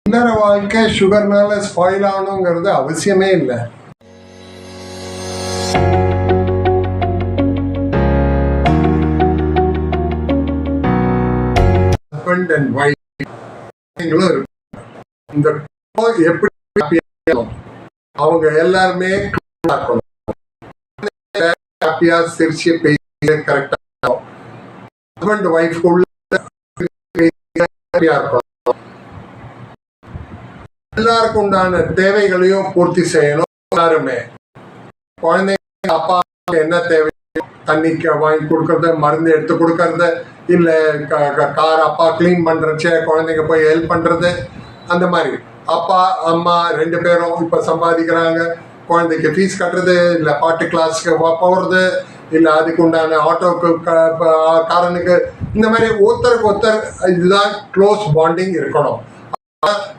இல்லற வாழ்க்கை சுகர்னால ஸ்பாயில் ஆகணுங்கிறது அவசியமே இல்லை. ஹஸ்பண்ட் அண்ட் ஒய்ஃப் இந்த எப்படி அவங்க எல்லாருமே ஹாப்பியா சிரிச்சு பேசி கரெக்டா ஹஸ்பண்ட் ஒய்ஃப் உள்ள இருக்கணும். எல்லாருக்கும் உண்டான தேவைகளையும் பூர்த்தி செய்யணும். எல்லாருமே குழந்தைங்க அப்பா என்ன தேவை, தண்ணிக்கு வாங்கி கொடுக்கறது, மருந்து எடுத்து கொடுக்கறது, இல்ல கார் அப்பா கிளீன் பண்றச்ச குழந்தைங்க போய் ஹெல்ப் பண்றது, அந்த மாதிரி அப்பா அம்மா ரெண்டு பேரும் இப்ப சம்பாதிக்கிறாங்க, குழந்தைக்கு ஃபீஸ் கட்டுறது, இல்ல பாட்டு கிளாஸ்க்கு போறது, இல்ல அதுக்கு உண்டான ஆட்டோக்கு காரனுக்கு, இந்த மாதிரி ஒருத்தருக்கு ஒருத்தர் இதுதான் க்ளோஸ் பாண்டிங் இருக்கணும்.